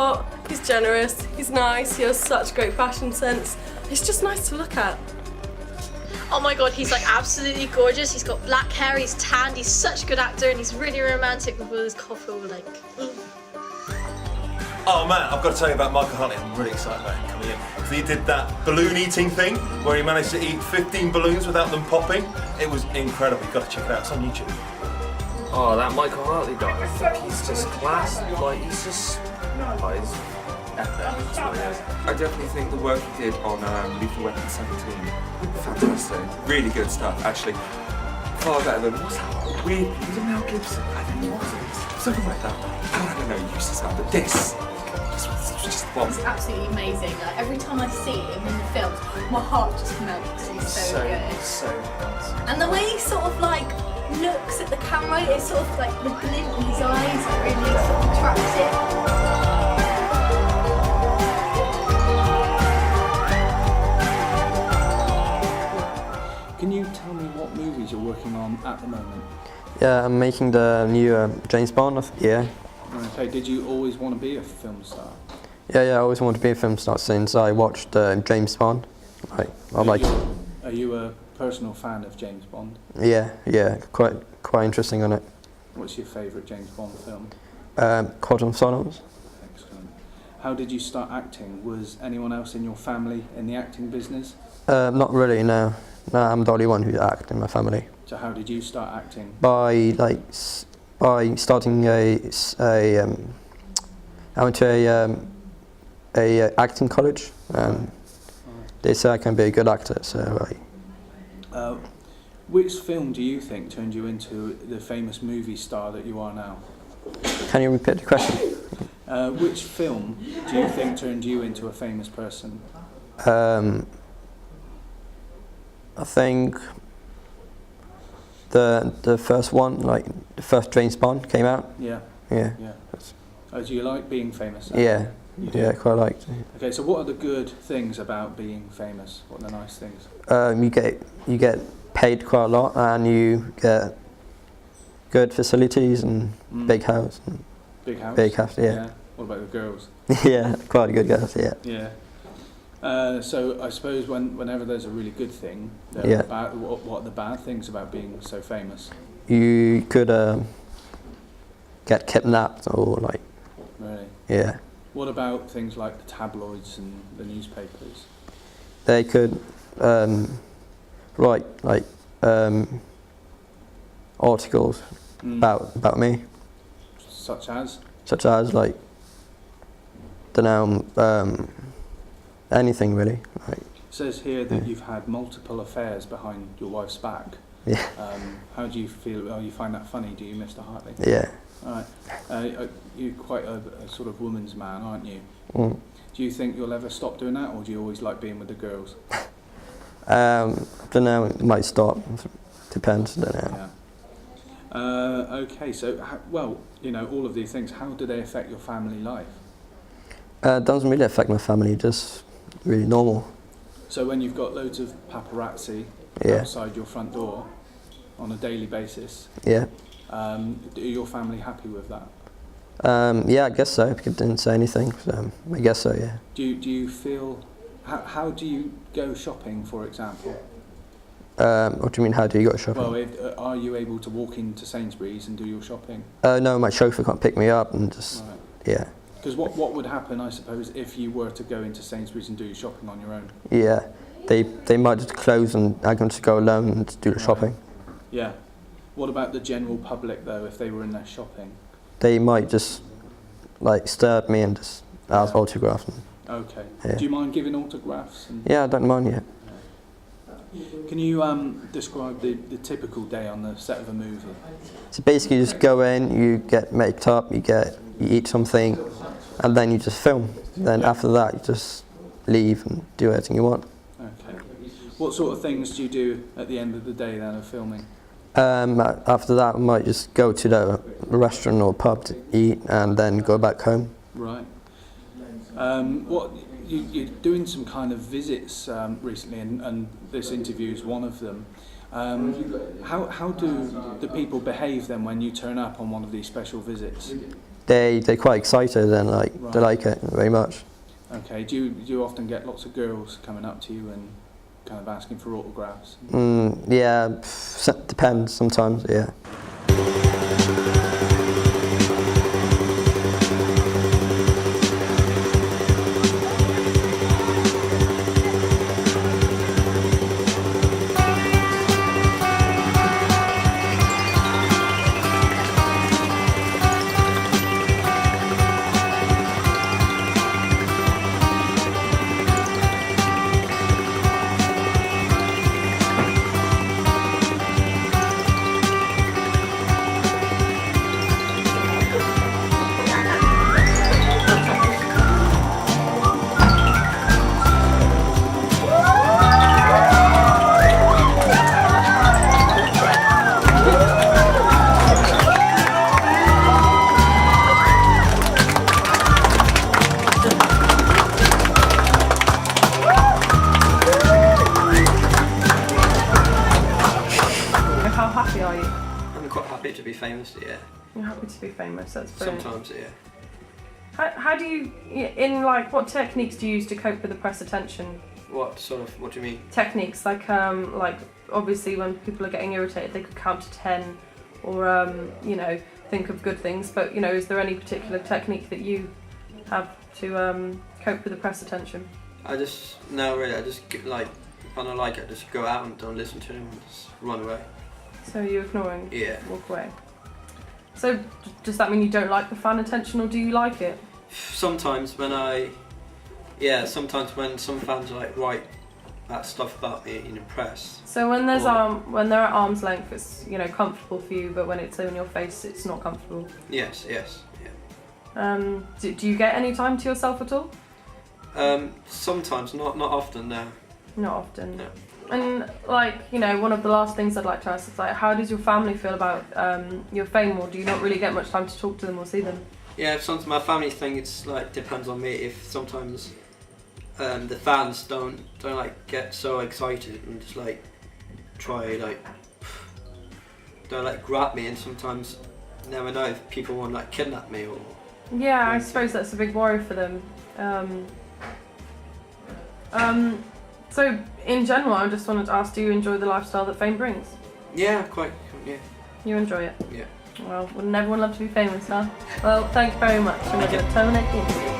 smart, he's generous, he's nice, he has such great fashion sense. He's just nice to look at. Oh my god, he's like absolutely gorgeous. He's got black hair, he's tanned, he's such a good actor, and he's really romantic with all his coughing, like. Oh man, I've got to tell you about Michael Hartley. I'm really excited about him coming in. Because he did that balloon eating thing where he managed to eat 15 balloons without them popping. It was incredible. You've got to check it out. It's on YouTube. Oh, that Michael Hartley guy, I think he's just class. Like, he's just... Oh, he's epic. That's what he is. I definitely think the work he did on Lethal Weapon 17, fantastic. Really good stuff, actually. Far better than, what's that weird, was it Mel Gibson? I think it wasn't. Something like that. I don't know, you used to sound, but this just one. It's absolutely amazing. Like, every time I see him in the films, my heart just melts. He's so good. So good. And the way he sort of like looks at the camera, it's sort of like the glint in his eyes really sort of attracts it. Can you tell me what movies you're working on at the moment? Yeah, I'm making the new James Bond. Yeah. Okay, did you always want to be a film star? Yeah, I always wanted to be a film star since I watched James Bond. Are you a personal fan of James Bond? Yeah, quite interesting on it. What's your favourite James Bond film? Quantum of Solace. Excellent. How did you start acting? Was anyone else in your family in the acting business? Not really, no. No, I'm the only one who acts in my family. So how did you start acting? By starting I went to a acting college. They say I can be a good actor, so which film do you think turned you into the famous movie star that you are now? Can you repeat the question? Which film do you think turned you into a famous person? I think the first one, like the first James Bond came out. Yeah. Yeah. Do you like being famous? Yeah. Yeah, quite liked. Okay, so what are the good things about being famous? What are the nice things? You get paid quite a lot, and you get good facilities and big house. And big house. Big house, yeah. What about the girls? Yeah, quite a good house. Yeah. Yeah. So I suppose whenever there's a really good thing, what are the bad things about being so famous? You could get kidnapped or like. Really? Yeah. What about things like the tabloids and the newspapers? They could write like articles about me. Such as? Such as like, don't know, anything really. Like, it says here that you've had multiple affairs behind your wife's back. Yeah. How do you feel? Oh, you find that funny, do you, Mr. Hartley? Yeah. All right. You're quite a sort of woman's man, aren't you? Mm. Do you think you'll ever stop doing that, or do you always like being with the girls? Don't know. It might stop. Depends. Don't know. Yeah. Okay. So, all of these things. How do they affect your family life? It doesn't really affect my family. Just really normal. So when you've got loads of paparazzi outside your front door on a daily basis, are your family happy with that? Yeah, I guess so. Because I didn't say anything, so I guess so. Yeah. Do you feel? How do you go shopping, for example? What do you mean? How do you go shopping? Well, are you able to walk into Sainsbury's and do your shopping? No, my chauffeur can't pick me up and just Because what would happen, I suppose, if you were to go into Sainsbury's and do your shopping on your own? Yeah, they might just close and I can just go alone and do the shopping. Yeah. What about the general public though, if they were in there shopping? They might just like stare at me and just ask autographs. Okay. Yeah. Do you mind giving autographs? Yeah, I don't mind. Yeah. Can you describe the typical day on the set of a movie? So basically, you just go in, you get made up, you eat something, and then you just film. Then after that, you just leave and do anything you want. Okay. What sort of things do you do at the end of the day then of filming? After that, I might just go to the restaurant or pub to eat, and then go back home. Right. You're doing some kind of visits recently, and this interview is one of them. How do the people behave then when you turn up on one of these special visits? they're quite excited and like they like it very much. Okay. Do you often get lots of girls coming up to you and kind of asking for autographs? Yeah, depends sometimes. Yeah. How happy are you? I'm quite happy to be famous. Yeah. You're happy to be famous. That's brilliant. Sometimes, yeah. How do you, in like, what techniques do you use to cope with the press attention? What do you mean? Techniques like obviously when people are getting irritated, they could count to 10, or you know, think of good things. But you know, is there any particular technique that you have to cope with the press attention? No, really. I just like, if I don't like it, I just go out and don't listen to them and just run away. So you're ignoring? Yeah. Walk away. So does that mean you don't like the fan attention, or do you like it? Sometimes when some fans like write that stuff about me in the press. So when there's when they're at arm's length, it's, you know, comfortable for you, but when it's in your face, it's not comfortable. Yes, yeah. Do you get any time to yourself at all? Sometimes, not often, no. Not often. No. And like, you know, one of the last things I'd like to ask is like, how does your family feel about your fame, or do you not really get much time to talk to them or see them? Yeah, sometimes my family thing, it's like depends on me. If sometimes the fans don't like get so excited and just like try like don't like grab me, and sometimes you never know if people want like kidnap me or. Yeah, I suppose that's a big worry for them. So in general, I just wanted to ask, do you enjoy the lifestyle that fame brings? Yeah, quite. Yeah. You enjoy it? Yeah. Well, wouldn't everyone love to be famous, huh? Well, thank you very much. I'm going to terminate the interview.